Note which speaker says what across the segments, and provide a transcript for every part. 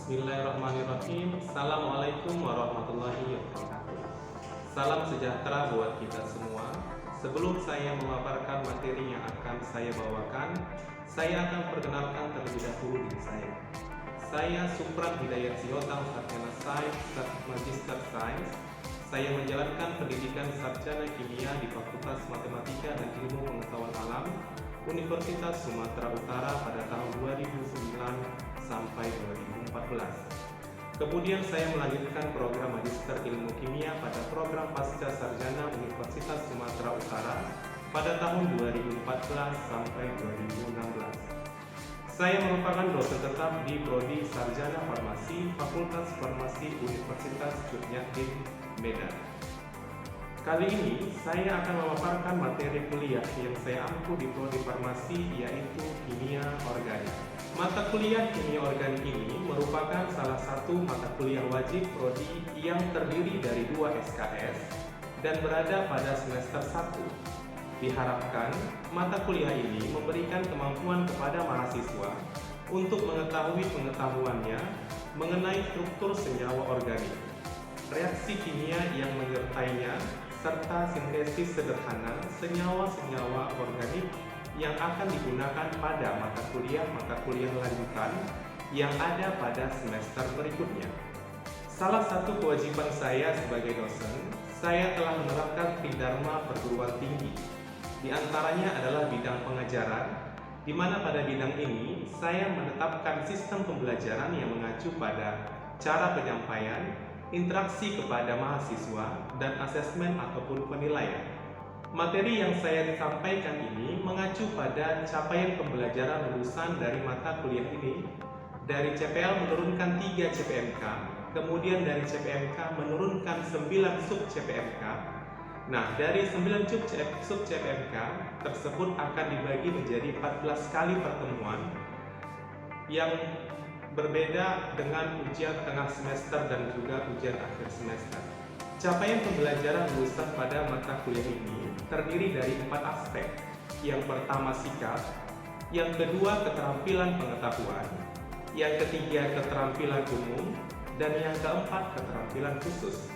Speaker 1: Bismillahirrahmanirrahim. Assalamualaikum warahmatullahi wabarakatuh. Salam sejahtera buat kita semua. Sebelum saya memaparkan materi yang akan saya bawakan, saya akan perkenalkan terlebih dahulu diri saya. Saya Supran Hidayat Sihotang, Sarjana Sains, Magister Sains. Saya menjalankan pendidikan sarjana kimia di Fakultas Matematika dan Ilmu Pengetahuan Alam Universitas Sumatera Utara pada tahun 2009 sampai 2014. Kemudian saya melanjutkan program Magister Ilmu Kimia pada program Pasca Sarjana Universitas Sumatera Utara pada tahun 2014 sampai 2016. Saya merupakan dosen tetap di Prodi Sarjana Farmasi Fakultas Farmasi Universitas Yogyakarta, Medan. Kali ini saya akan memaparkan materi kuliah yang saya ampu di Prodi Farmasi, yaitu Kimia Organik. Mata kuliah Kimia Organik ini merupakan salah satu mata kuliah wajib Prodi yang terdiri dari 2 SKS dan berada pada semester 1. Diharapkan mata kuliah ini memberikan kemampuan kepada mahasiswa untuk mengetahui pengetahuannya mengenai struktur senyawa organik, reaksi kimia yang menyertainya, serta sintesis sederhana senyawa-senyawa organik yang akan digunakan pada mata kuliah lanjutan yang ada pada semester berikutnya. Salah satu kewajiban saya sebagai dosen, saya telah menerapkan Tridharma perguruan tinggi. Di antaranya adalah bidang pengajaran, di mana pada bidang ini saya menetapkan sistem pembelajaran yang mengacu pada cara penyampaian, interaksi kepada mahasiswa, dan asesmen ataupun penilaian. Materi yang saya sampaikan ini mengacu pada capaian pembelajaran lulusan dari mata kuliah ini. Dari CPL menurunkan 3 CPMK, kemudian dari CPMK menurunkan 9 sub CPMK. Nah, dari 9 sub CPMK tersebut akan dibagi menjadi 14 kali pertemuan yang berbeda dengan ujian tengah semester dan juga ujian akhir semester. Capaian pembelajaran lulusan pada mata kuliah ini terdiri dari 4 aspek. Yang pertama sikap, yang kedua keterampilan pengetahuan, yang ketiga keterampilan umum, dan yang keempat keterampilan khusus.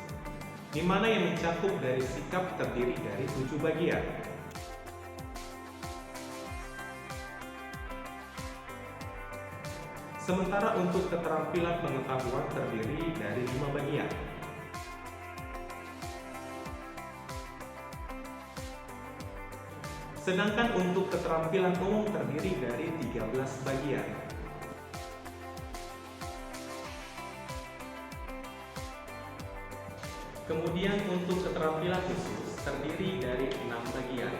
Speaker 1: Di mana yang mencakup dari sikap terdiri dari 7 bagian. Sementara untuk keterampilan pengetahuan terdiri dari 5 bagian. Sedangkan untuk keterampilan umum terdiri dari 13 bagian. Kemudian untuk keterampilan khusus terdiri dari 6 bagian.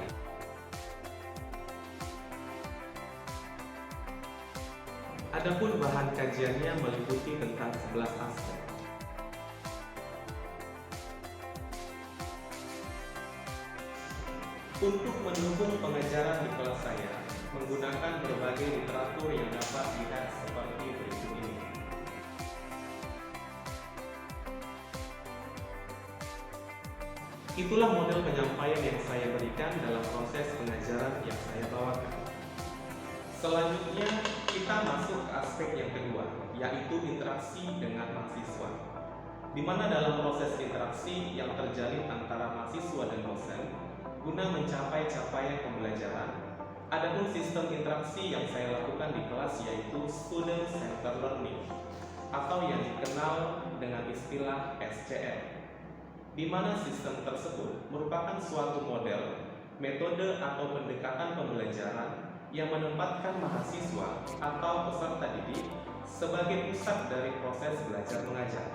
Speaker 1: Adapun bahan kajiannya meliputi tentang 11 aspek. Untuk mendukung pengajaran di kelas saya, menggunakan berbagai literatur yang dapat dilihat seperti berikut ini. Itulah model penyampaian yang saya berikan dalam proses pengajaran yang saya bawakan. Selanjutnya, kita masuk ke aspek yang kedua, yaitu interaksi dengan mahasiswa. Di mana dalam proses interaksi yang terjalin antara mahasiswa dan dosen, guna mencapai capaian pembelajaran, adapun sistem interaksi yang saya lakukan di kelas yaitu Student Centered Learning, atau yang dikenal dengan istilah SCL. Di mana sistem tersebut merupakan suatu model, metode atau pendekatan pembelajaran yang menempatkan mahasiswa atau peserta didik sebagai pusat dari proses belajar mengajar,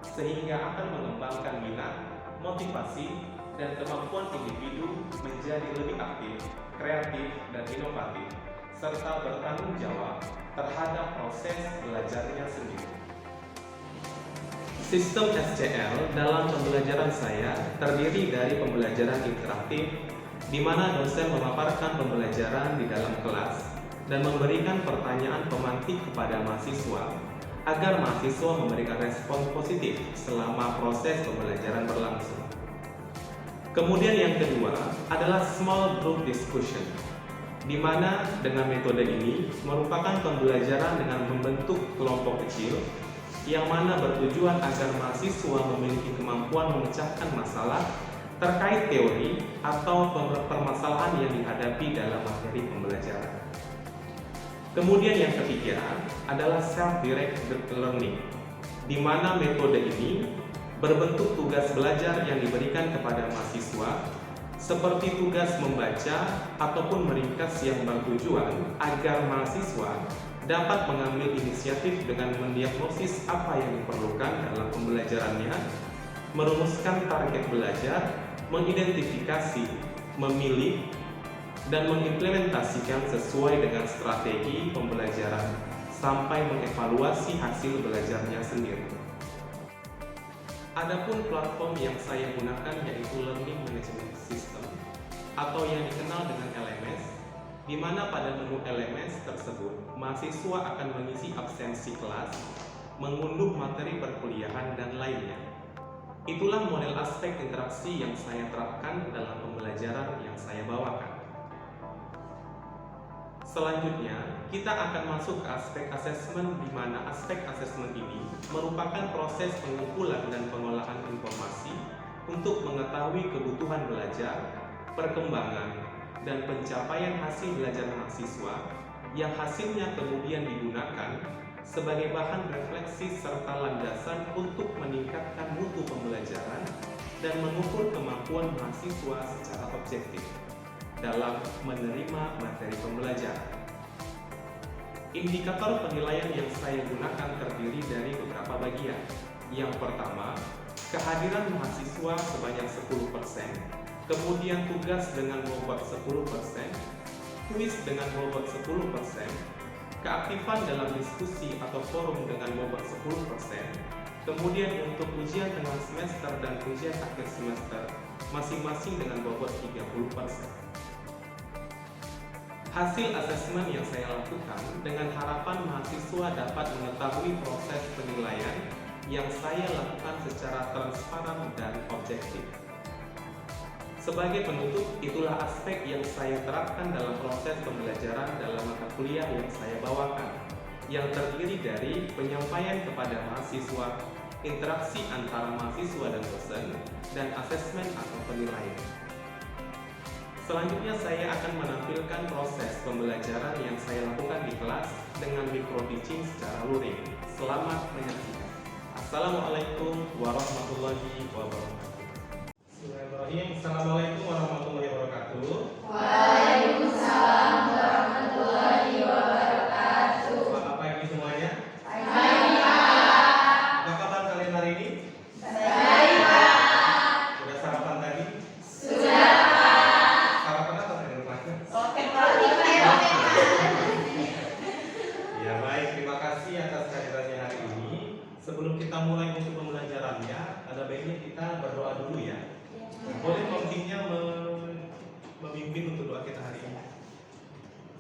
Speaker 1: sehingga akan mengembangkan minat, motivasi, dan kemampuan individu menjadi lebih aktif, kreatif, dan inovatif, serta bertanggung jawab terhadap proses belajarnya sendiri. Sistem SCL dalam pembelajaran saya terdiri dari pembelajaran interaktif, di mana dosen memaparkan pembelajaran di dalam kelas dan memberikan pertanyaan pemantik kepada mahasiswa agar mahasiswa memberikan respon positif selama proses pembelajaran berlangsung. Kemudian yang kedua adalah small group discussion, di mana dengan metode ini merupakan pembelajaran dengan membentuk kelompok kecil yang mana bertujuan agar mahasiswa memiliki kemampuan memecahkan masalah terkait teori atau permasalahan yang dihadapi dalam materi pembelajaran. Kemudian yang ketiga adalah self-directed learning, di mana metode ini berbentuk tugas belajar yang diberikan kepada mahasiswa, seperti tugas membaca ataupun meringkas yang bertujuan agar mahasiswa dapat mengambil inisiatif dengan mendiagnosis apa yang diperlukan dalam pembelajarannya, merumuskan target belajar, mengidentifikasi, memilih, dan mengimplementasikan sesuai dengan strategi pembelajaran sampai mengevaluasi hasil belajarnya sendiri. Adapun platform yang saya gunakan yaitu Learning Management System atau yang dikenal dengan LMS, di mana pada menu LMS tersebut mahasiswa akan mengisi absensi kelas, mengunduh materi perkuliahan, dan lainnya. Itulah model aspek interaksi yang saya terapkan dalam pembelajaran yang saya bawakan. Selanjutnya, kita akan masuk ke aspek asesmen, di mana aspek asesmen ini merupakan proses pengumpulan dan pengolahan informasi untuk mengetahui kebutuhan belajar, perkembangan, dan pencapaian hasil belajar mahasiswa yang hasilnya kemudian digunakan sebagai bahan refleksi serta landasan untuk meningkatkan mutu pembelajaran dan mengukur kemampuan mahasiswa secara objektif dalam menerima materi pembelajaran. Indikator penilaian yang saya gunakan terdiri dari beberapa bagian. Yang pertama, kehadiran mahasiswa sebanyak 10%, kemudian tugas dengan bobot 10%, kuis dengan bobot 10%, keaktifan dalam diskusi atau forum dengan bobot 10%, kemudian untuk ujian tengah semester dan ujian akhir semester masing-masing dengan bobot 30%. Hasil asesmen yang saya lakukan dengan harapan mahasiswa dapat mengetahui proses penilaian yang saya lakukan secara transparan dan objektif. Sebagai penutup, itulah aspek yang saya terapkan dalam proses pembelajaran dalam mata kuliah yang saya bawakan, yang terdiri dari penyampaian kepada mahasiswa, interaksi antara mahasiswa dan dosen, dan asesmen atau penilaian. Selanjutnya saya akan menampilkan proses pembelajaran yang saya lakukan di kelas dengan micro teaching secara luring. Selamat menyaksikan. Assalamualaikum warahmatullahi wabarakatuh. Bismillahirrahmanirrahim. Assalamualaikum warahmatullahi wabarakatuh.
Speaker 2: Waalaikumsalam warahmatullahi wabarakatuh.
Speaker 1: Selamat pagi semuanya.
Speaker 2: Baik, Pak.
Speaker 1: Apa kabar kalian hari ini?
Speaker 2: Baik, Pak.
Speaker 1: Sudah sarapan tadi?
Speaker 2: Sudah, Pak.
Speaker 1: Sarapan apa tadi rumahnya?
Speaker 2: Oke, Pak. Oke, Pak.
Speaker 1: Ya baik, terima kasih atas kehadirannya hari ini. Sebelum kita mulai untuk pembelajarannya, ada baiknya kita berdoa dulu ya. Boleh memimpinnya memimpin untuk doa kita hari ini.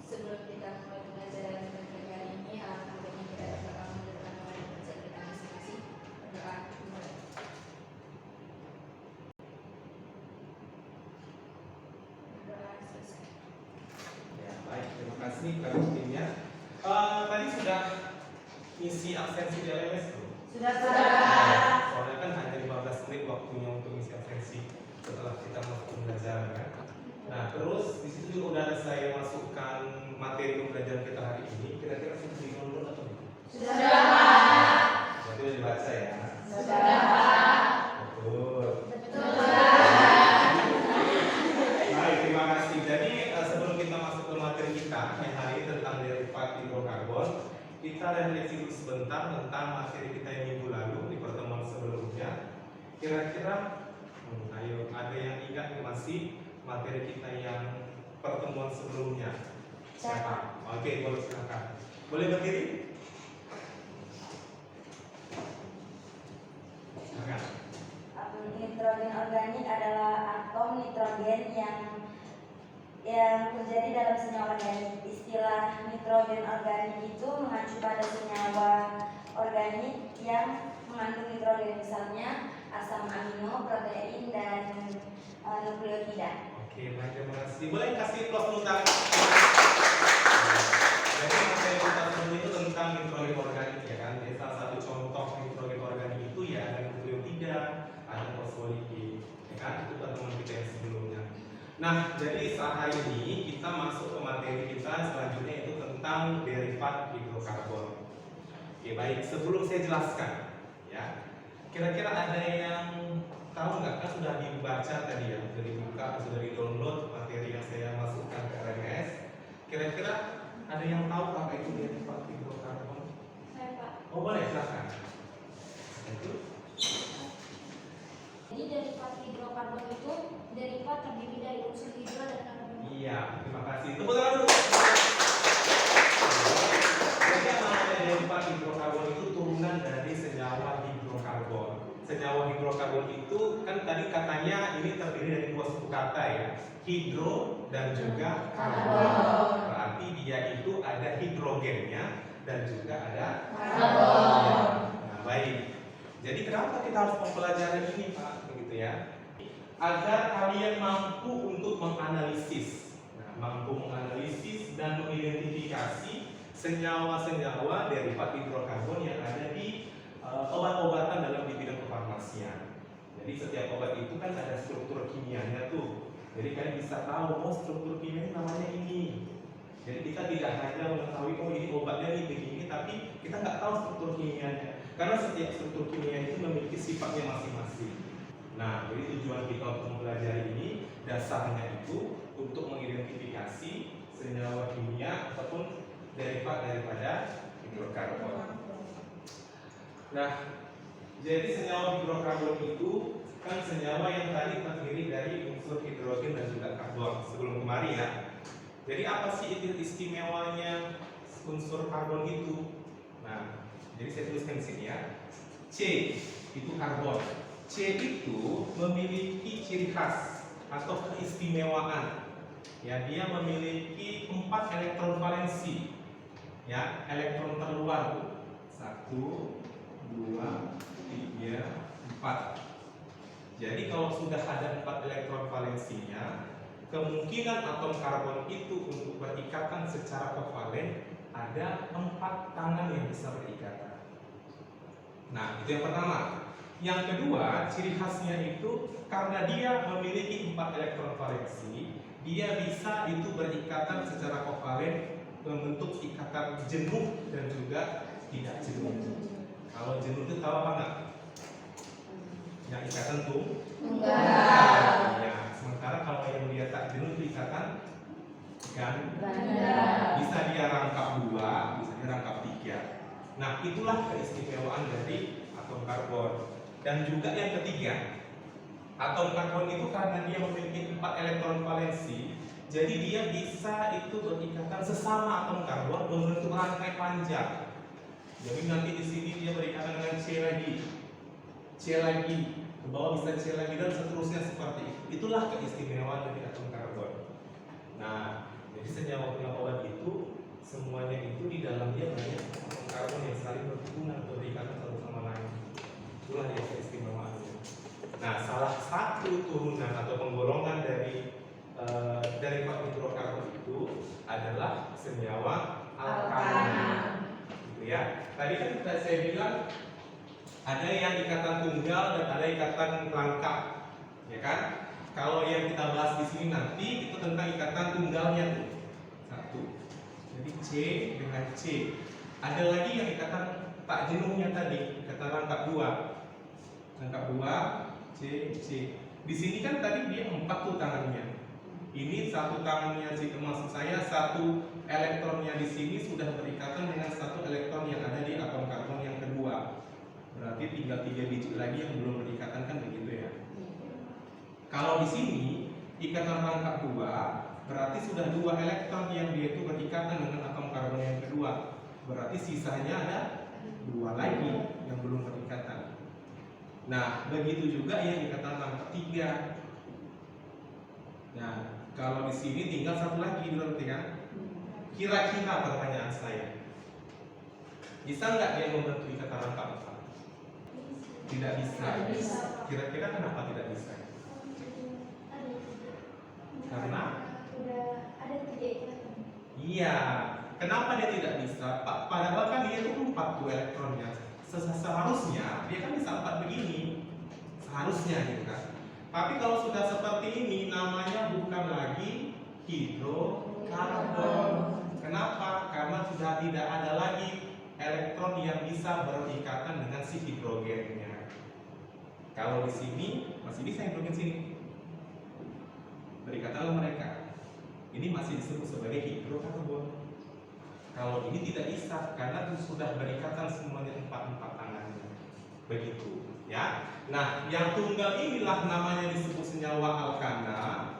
Speaker 2: Sebelum kita mulai pembelajaran pagi hari ini, alangkah baiknya kita berdoa menentukan mulai belajar kita masing-masing. Berdoa dimulai. Berdoa selesai.
Speaker 1: Ya baik, terima kasih Kak timnya. Tadi sudah isi absensi di LMS tuh.
Speaker 2: Sudah,
Speaker 1: Nah,
Speaker 2: Pak.
Speaker 1: soalnya kan hanya 15 menit waktunya untuk isi absensi setelah kita masuk pembelajaran kan. Nah terus di situ udah ada saya masukkan materi pembelajaran kita hari ini. Kira-kira sudah di-download atau belum?
Speaker 2: Sudah, Pak.
Speaker 1: Berarti udah dibaca ya.
Speaker 2: Sudah, Pak.
Speaker 1: Betul.
Speaker 2: Betul, Pak.
Speaker 1: Baik, terima kasih. Jadi sebelum kita masuk ke materi kita yang hari ini tentang derivat hidrokarbon, kita refleksi dulu sebentar tentang materi kita yang minggu lalu di pertemuan sebelumnya. Kira-kira, ayo ada yang ingat nih masih materi kita yang pertemuan sebelumnya? Siapa? Oke, boleh silakan. Boleh berdiri? Silakan.
Speaker 3: Nitrogen organik adalah atom nitrogen yang terjadi dalam senyawa organik. Istilah nitrogen organik itu mengacu pada senyawa organik yang mengandung nitrogen, misalnya asam amino, protein, dan nukleotida.
Speaker 1: Oke, baik, terima kasih. Boleh kasih plus dulu tangan. Jadi materi kita sebelum itu tentang nitrogen organik ya kan. Ini salah satu contoh Nah, jadi saat hari ini kita masuk ke materi kita selanjutnya itu tentang derivat hidrokarbon. Oke, baik. Sebelum saya jelaskan, ya, kira-kira ada yang tahu nggak? Kan sudah dibaca tadi ya, sudah dibuka, sudah di-download materi yang saya masukkan ke RMS. Kira-kira ada yang tahu apa itu derivat hidrokarbon?
Speaker 2: Saya Pak.
Speaker 1: Oh boleh, silakan. Itu
Speaker 2: Jadi derivat hidrokarbon itu derivat terdiri dari unsur hidro dan karbon.
Speaker 1: iya, terima kasih. Tepuk tangan dulu. Jadi yang namanya derivat hidrokarbon itu turunan dari senyawa hidrokarbon. Senyawa hidrokarbon itu kan tadi katanya ini terdiri dari dua suku kata ya, hidro dan juga karbon. Berarti dia itu ada hidrogennya dan juga ada karbon. Nah, baik. Jadi kenapa kita harus mempelajari ini Pak? Begitu ya. Agar kalian mampu untuk menganalisis. Nah, mampu menganalisis dan mengidentifikasi senyawa-senyawa derivat hidrokarbon yang ada di obat-obatan dalam di bidang kefarmasian. Jadi setiap obat itu kan ada struktur kimianya tuh. Jadi kalian bisa tahu, oh struktur kimianya namanya ini. Jadi kita tidak hanya mengetahui oh ini obatnya nih begini, tapi kita nggak tahu struktur kimianya. Karena setiap struktur kimia itu memiliki sifatnya masing-masing. Nah, jadi tujuan kita untuk mempelajari ini dasarnya itu untuk mengidentifikasi senyawa kimia ataupun derivat daripada hidrokarbon. Nah, jadi senyawa hidrokarbon itu kan senyawa yang tadi terdiri dari unsur hidrogen dan juga karbon sebelum kemarin ya. Jadi apa sih istimewanya unsur karbon itu? Nah, jadi saya tuliskan di sini ya. C itu karbon. C itu memiliki ciri khas atau keistimewaan. Ya, dia memiliki 4 elektron valensi. Ya, elektron terluar 1, 2, 3, 4. Jadi kalau sudah ada 4 elektron valensinya, kemungkinan atom karbon itu untuk berikatan secara kovalen ada 4 tangan yang bisa berikatan. Nah, itu yang pertama. Yang kedua, ciri khasnya itu karena dia memiliki 4 elektron valensi, dia bisa itu berikatan secara kovalen membentuk ikatan jenuh dan juga tidak jenuh. Kalau jenuh itu tahu apa enggak? Yang ikatan tunggal. Ya, sementara kalau yang dia tak jenuh itu ikatan ganda. Bisa dia rangkap 2, bisa dia rangkap 3. Nah, itulah keistimewaan dari atom karbon. Dan juga yang ketiga, atom karbon itu karena dia memiliki 4 elektron valensi, jadi dia bisa itu berikatan sesama atom karbon membentuk rantai panjang. Jadi nanti di sini dia berikatan dengan C lagi, ke bawah bisa C lagi dan seterusnya seperti itu. Itulah keistimewaan dari atom karbon. Nah, jadi senyawa obat itu semuanya itu di dalamnya banyak atom karbon yang saling berhubungan atau berikatan satu sama lain. Itulah yang keistimewaannya. Nah, salah satu turunan atau penggolongan dari derivat hidrokarbon itu adalah senyawa alkana. Gitu ya. Tadi kan saya bilang ada yang ikatan tunggal dan ada ikatan rangkap, ya kan? Kalau yang kita bahas di sini nanti itu tentang ikatan tunggalnya tuh. 1. Jadi C dengan C. Ada lagi yang ikatan tak jenuhnya tadi, ikatan rangkap 2. Rangkap 2 C C. Di sini kan tadi dia 4 tuh tangannya. Ini satu tangannya C, maksud saya satu elektronnya di sini sudah berikatan dengan satu elektron yang ada di atom karbon yang kedua. Berarti tinggal 3 biji lagi yang belum berikatan kan begitu ya. Kalau di sini ikatan rangkap 2 berarti sudah 2 elektron yang dia itu berikatan dengan atom karbon yang kedua. Berarti sisanya ada 2 lagi yang belum berikatan. Nah, begitu juga yang ikatan rangkap 3. Nah, kalau di sini tinggal 1 lagi berarti kan? Kira-kira pertanyaan saya, bisa nggak dia membentuk ikatan rangkap 4? Tidak bisa. Kira-kira kenapa tidak bisa? Karena
Speaker 2: ada 3 ikatan.
Speaker 1: iya. Kenapa dia tidak bisa? Padahal kan dia itu 4 tuh elektronnya. Seharusnya dia kan bisa 4 begini. Seharusnya gitu kan. Tapi kalau sudah seperti ini, namanya bukan lagi hidrokarbon. Kenapa? Karena sudah tidak ada lagi elektron yang bisa berikatan dengan si hidrogennya. Kalau di sini masih bisa hidrogen sini, berikatanlah mereka. Ini masih disebut sebagai hidrokarbon. Kalau ini tidak bisa karena sudah berikatan semuanya empat tangannya. Begitu, ya. Nah, yang tunggal inilah namanya disebut senyawa alkana.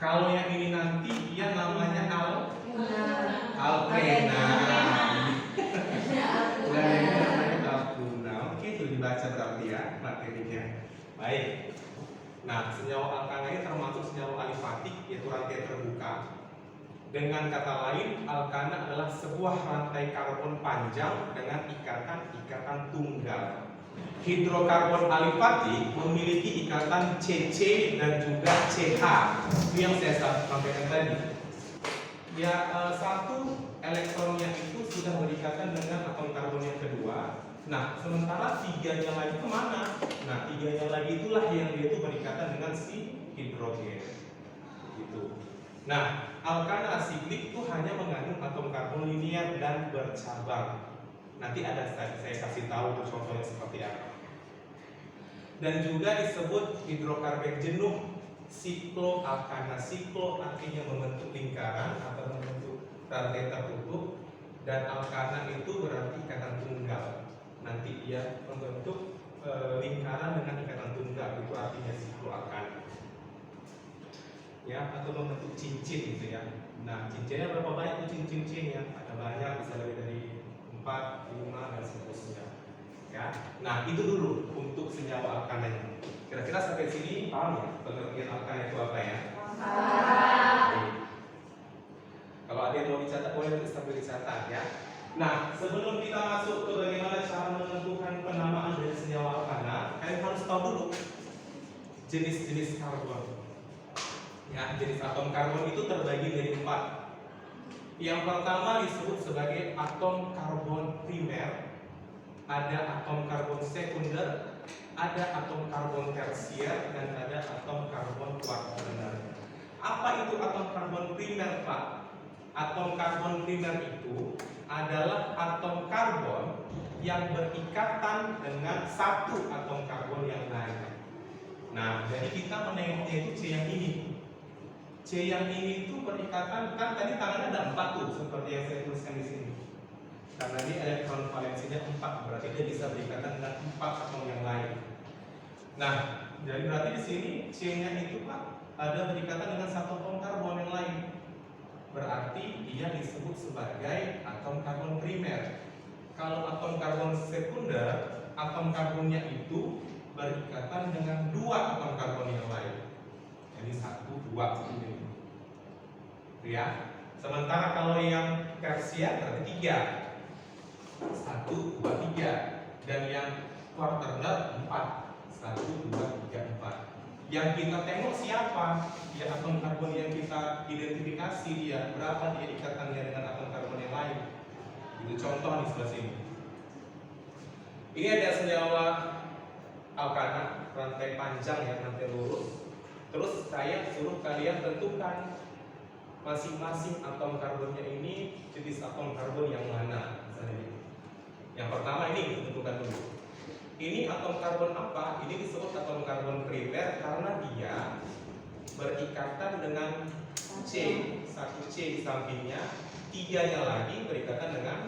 Speaker 1: Kalau yang ini nanti dia namanya alkena. Dan ini namanya alkuna. Oke, itu dibaca berarti ya materinya. Baik. Nah, senyawa alkana ini termasuk senyawa alifatik, yaitu rantai terbuka. Dengan kata lain, alkana adalah sebuah rantai karbon panjang dengan ikatan tunggal. Hidrokarbon alifatik memiliki ikatan CC dan juga CH. Itu yang saya sampaikan tadi. Ya, satu elektronnya itu sudah berikatan dengan atom karbon yang kedua. Nah, sementara tiganya lagi kemana? Nah, tiganya lagi itulah yang dia itu berikatan dengan si hidrogen. Gitu. Nah, alkana asiklik itu hanya mengandung atom karbon linear dan bercabang. Nanti ada saya kasih tahu contohnya seperti apa. Dan juga disebut hidrokarbon jenuh sikloalkana. Siklo artinya membentuk lingkaran atau membentuk rantai tertutup, dan alkana itu berarti ikatan tunggal. Nanti ia membentuk lingkaran dengan ikatan tunggal, itu artinya sikloalkana. Ya, atau membentuk cincin gitu ya. Nah, cincinnya berapa banyak tuh cincin-cincinnya? Ada banyak, bisa lebih dari 4, 5 dan seterusnya. Ya. Nah, itu dulu untuk senyawa alkananya. Kira-kira sampai sini paham ya pengertian alkana itu apa ya? Paham. Kalau ada yang mau dicatat boleh nanti sambil dicatat ya. Nah, sebelum kita masuk ke bagaimana cara menentukan penamaan dari senyawa alkana, kalian harus tahu dulu jenis-jenis karbon. Ya, jenis atom karbon itu terbagi dari 4. Yang pertama disebut sebagai atom karbon primer, ada atom karbon sekunder, ada atom karbon tersier, dan ada atom karbon kuaterner. Apa itu atom karbon primer, Pak? Atom karbon primer itu adalah atom karbon yang berikatan dengan satu atom karbon yang lain. Nah, jadi kita menengoknya itu C yang ini. C yang ini itu berikatan, kan tadi tangannya ada 4 tuh, seperti yang saya tuliskan di sini. Karena ini elektron valensinya 4, berarti dia bisa berikatan dengan 4 atom yang lain. Nah, jadi berarti di sini C-nya itu Pak ada berikatan dengan satu atom karbon yang lain. Berarti dia disebut sebagai atom karbon primer. Kalau atom karbon sekunder, atom karbonnya itu berikatan dengan 2 atom karbon yang lain. Jadi 1, 2 ini. Ya. Sementara kalau yang tersier berarti 3. 1, 2, 3. Dan yang kuaterner 4. 1, 2, 3, 4. Yang kita tengok siapa? Ya, atom karbon yang kita identifikasi dia, berapa dia ikatannya dengan atom karbon yang lain. Itu contoh di sebelah sini. Ini ada senyawa alkana, rantai panjang ya, rantai lurus. Terus saya suruh kalian tentukan masing-masing atom karbonnya ini jenis atom karbon yang mana. Misalnya yang pertama ini tentukan dulu. Ini atom karbon apa? Ini disebut atom karbon primer karena dia berikatan dengan C, 1 C di sampingnya, 3-nya lagi berikatan dengan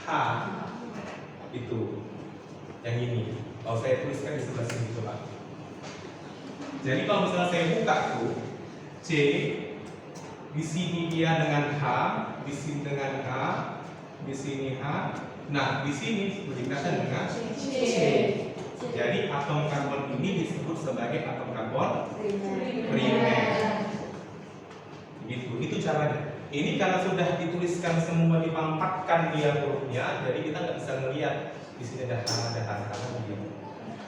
Speaker 1: H. Itu yang ini. Kalau saya tuliskan di sebelah sini coba. Jadi kalau misalnya saya buka tuh C, di sini dia dengan H, di sini dengan H, di sini H. Nah, di sini berikatan dengan C. Jadi atom karbon ini disebut sebagai atom karbon primer. Gitu, itu caranya. Ini karena sudah dituliskan semua, dipampatkan dia hurufnya, jadi kita nggak bisa melihat di sini ada H gitu.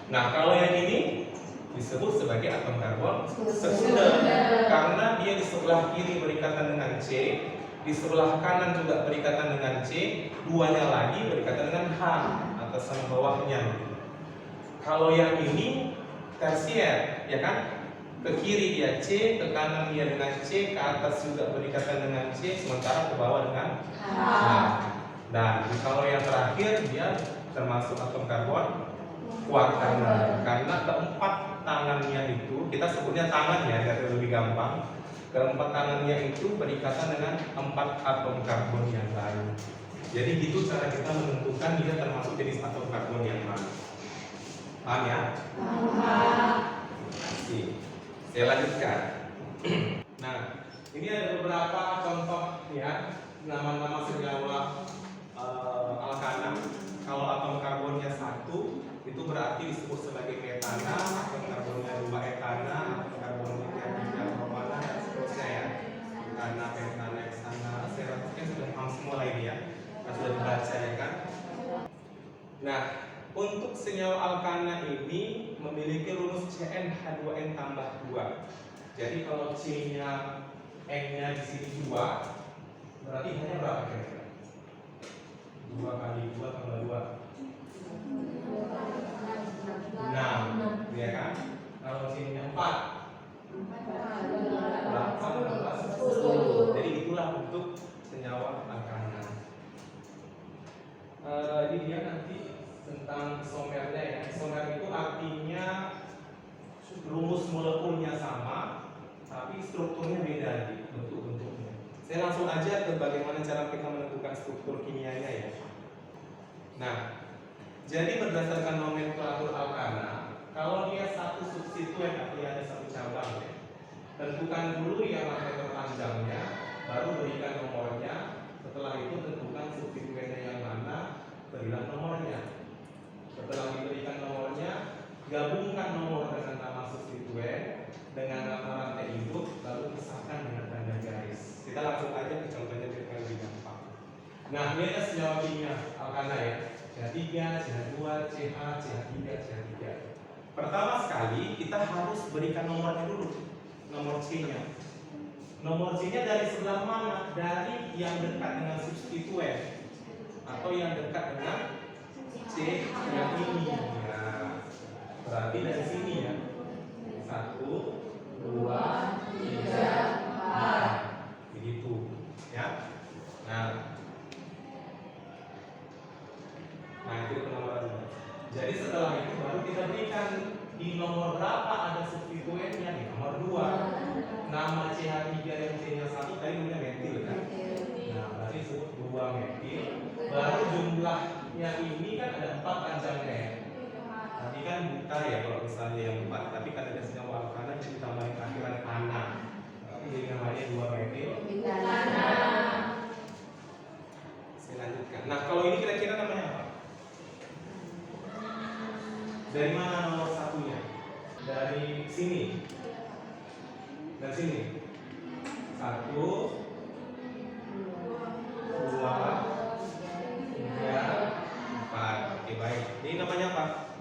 Speaker 1: Nah, kalau yang ini disebut sebagai atom karbon sekunder karena dia di sebelah kiri berikatan dengan C, di sebelah kanan juga berikatan dengan C, 2-nya lagi berikatan dengan H atas sama bawahnya. Kalau yang ini tersier, ya kan? Ke kiri dia C, ke kanan dia dengan C, ke atas juga berdekatan dengan C, sementara ke bawah dengan H. Dan kalau yang terakhir dia termasuk atom karbon kuaterner, karena keempat tangannya itu kita sebutnya tangan ya, biar lebih gampang. Keempat tangannya itu berikatan dengan 4 atom karbon yang lain. Jadi gitu cara kita menentukan dia termasuk jenis atom karbon yang mana. Paham ya?
Speaker 2: Paham.
Speaker 1: Kasih. Saya lanjutkan. Nah, ini ada beberapa contoh ya nama-nama senyawa alkana. Kalau atom karbonnya 1 itu berarti disebut sebagai metana, atom karbonnya 2 etana, atom karbonnya 3 propana, dan seterusnya ya. Metana, pentana, hexana, saya rasanya sudah paham semua lah ini ya. Sudah dibaca ya kan. Nah, untuk senyawa alkana ini memiliki rumus CnH2n tambah 2. Jadi kalau C-nya, N-nya di sini 2, berarti hanya berapa kira-kira? 2 kali 2 tambah 2 6, ya kan? Kalau C-nya 4 8 tambah 10. Jadi itulah untuk senyawa alkana. Ini dia nanti tentang isomernya ya. Isomer itu artinya rumus molekulnya sama, tapi strukturnya beda nih, bentuk-bentuknya. Saya langsung aja ke bagaimana cara kita menentukan struktur kimianya ya. Nah, jadi berdasarkan nomenklatur alkana, kalau dia satu substituen artinya ada satu cabang ya, tentukan dulu yang rantai terpanjangnya, baru berikan nomornya. Setelah itu tentukan substituennya yang mana, berilah nomornya. Setelah diberikan nomornya, gabungkan nomor dengan nama substituen dengan nama rantai induk, lalu pisahkan dengan tanda garis. Kita langsung aja ke contohnya biar lebih gampang. Nah, ini ada senyawa kimia alkana ya. CH3, CH2, CH, CH3, CH3. Pertama sekali kita harus berikan nomornya dulu, nomor C-nya. Nomor C-nya dari sebelah mana? Dari yang dekat dengan substituen atau yang dekat dengan C yang ini ya. Berarti dari sini ya. 1, 2, 3, 4. Begitu ya. Nah itu penomorannya. Jadi setelah itu baru kita berikan di nomor berapa ada substituennya, di nomor 2. Nama CH3 yang C-nya 1 tadi namanya metil kan. Nah berarti disebut 2 metil. Baru jumlahnya ini kan ada 4 panjangnya ya. Tadi kan buta ya kalau misalnya yang 4, tapi kan ada senyawa alkana jadi tambahin akhiran ana. Jadi namanya 2 metil. Saya lanjutkan. Nah kalau ini kira-kira namanya apa? Dari mana nomor satunya? Dari sini. Dari sini. 1, 2, 3, 4. Oke baik. Ini namanya apa?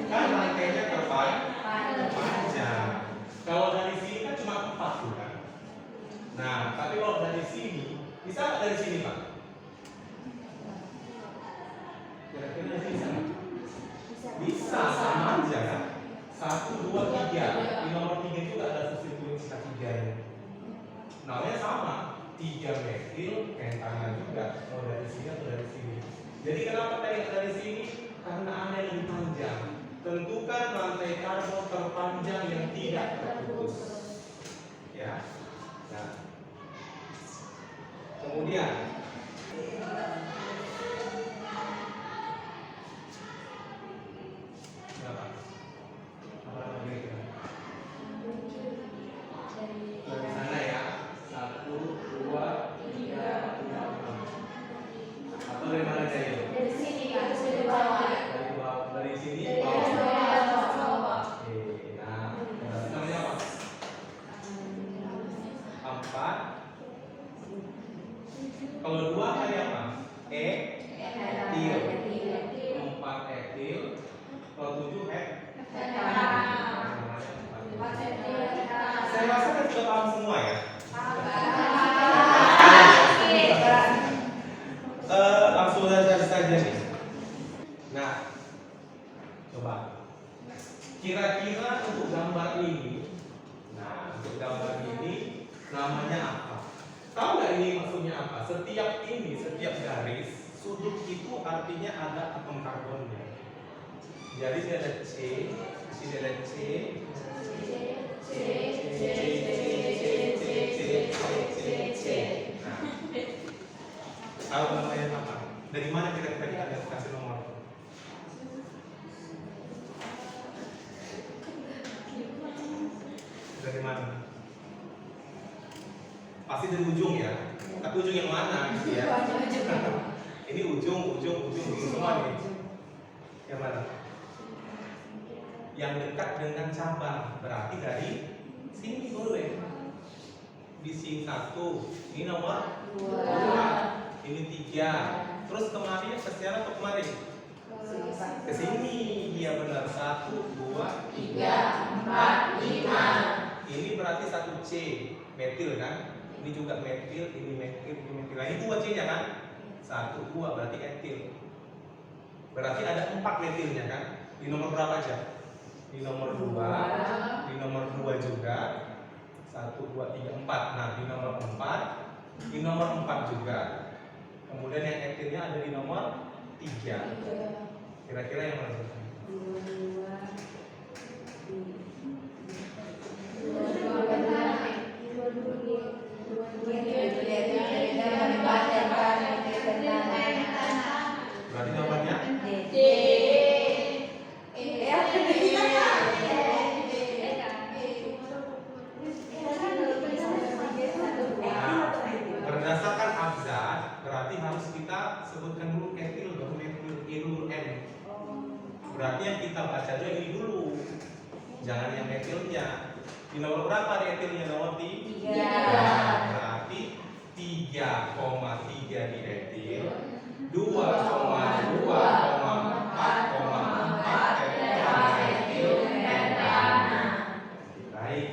Speaker 1: Kan rantainya terpanjang. Kalau dari sini kan cuma 4 tuh kan. Nah, tapi kalau dari sini, bisa nggak dari sini Pak? Kira-kira bisa nggak? Bisa, sama aja kan? 1, 2, 3. Di nomor 3 juga ada substituen CH3 nya. Namanya sama, 3 metil, pentana juga. Mau dari sini atau dari sini. Jadi kenapa tadi dari sini? Karena ada yang lebih panjang. Tentukan rantai karbon terpanjang yang tidak terputus. Ya. Nah. Kemudian berapa? Apa lagi kira? Dari sana ya. 1, 2, 3, 4, 5. Atau dari mana aja ya?
Speaker 2: Dari sini kan, dari bawah.
Speaker 1: Dari sini
Speaker 2: Dari
Speaker 1: bawah.
Speaker 2: bawah.
Speaker 1: Oke, nah, berarti namanya apa? 4. Kalau 2 kali apa? Etil. 4 etil. Kalau 7 Saya rasa kan sudah paham semua ya. Langsung saja nih. Kira-kira untuk gambar ini, nah untuk gambar ini namanya apa? Tahu nggak ini maksudnya apa? Setiap garis sudut itu artinya ada atom karbonnya. Jadi ini ada C, di sini ada C, tahu namanya apa? Dari mana kira-kira kita kasih nomor? Dari mana? Pasti dari ujung ya. Tapi ujung yang mana gitu ya? Ini ujung semua nih. Yang mana? Yang dekat dengan cabang. Berarti dari sini boleh. Di sini 1. Ini nomor 2. Ini 3. Terus kemarin ke sana atau kemarin? Ke sini. Iya benar. 1, 2, 3, 4, 5. Ini berarti 1 C. Metil kan? Ini juga metil, ini metil, ini metil. Nah, ini 2 C-nya kan? 1, 2 berarti etil. Berarti ada 4 metilnya kan? Di nomor berapa aja? Di nomor 2, di nomor 2 juga. 1, 2, 3, 4. Nah, di nomor 4, di nomor 4 juga. Kemudian yang etilnya ada di nomor 3. Kira-kira yang mana? Berarti jawabannya
Speaker 2: D.
Speaker 1: berdasarkan abjad, berarti harus kita sebutkan dulu etil, baru metil, E dulu M. Berarti yang kita baca dulu ini dulu, jangan yang metilnya. Di nomor berapa di etilnya? Nomor 3. Berarti 3,3 di etil, 2,4 etil metana. Baik.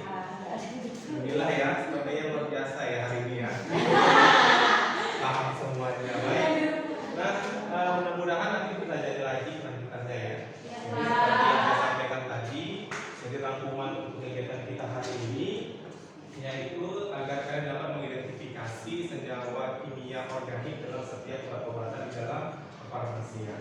Speaker 1: Inilah ya, sepertinya luar biasa ya hari ini ya. Paham semuanya. Baik. Nah, mudah-mudahan nanti kita jadi lagi lanjutannya ya. Jadi seperti yang saya sampaikan tadi, jadi rangkuman untuk kegiatan kita hari ini, yaitu agar kalian dapat mengidentifikasi senyawa kimia organik dalam setiap obat-obatan di dalam farmasinya.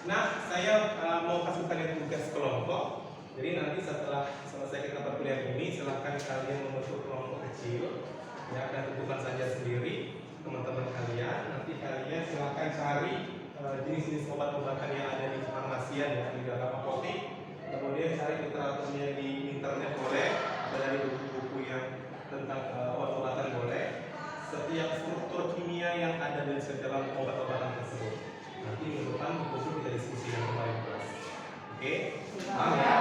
Speaker 1: Nah, saya mau kasih kalian tugas kelompok. Jadi nanti setelah selesai kita perkuliahan ini, silahkan kalian membentuk kelompok kecil, ya, dan tentukan saja sendiri teman-teman kalian. Nanti kalian silahkan cari jenis-jenis obat-obatan yang ada di farmasian ya, di dalam apotek. Kemudian cari literaturnya di internet boleh, atau dari buku-buku yang tentang obat-obatan boleh. Setiap struktur kimia yang ada di dalam obat-obatan tersebut. Nanti minggu depan buku kita diskusi yang kemarin kelas. Oke? Paham ya?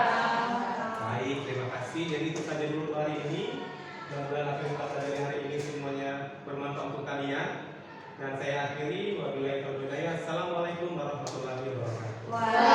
Speaker 1: Baik, terima kasih. Jadi itu saja dulu hari ini. Mudah-mudahan aktivitas dari hari ini semuanya bermanfaat untuk kalian. Dan saya akhiri wabillahi taufiq. Assalamualaikum warahmatullahi wabarakatuh.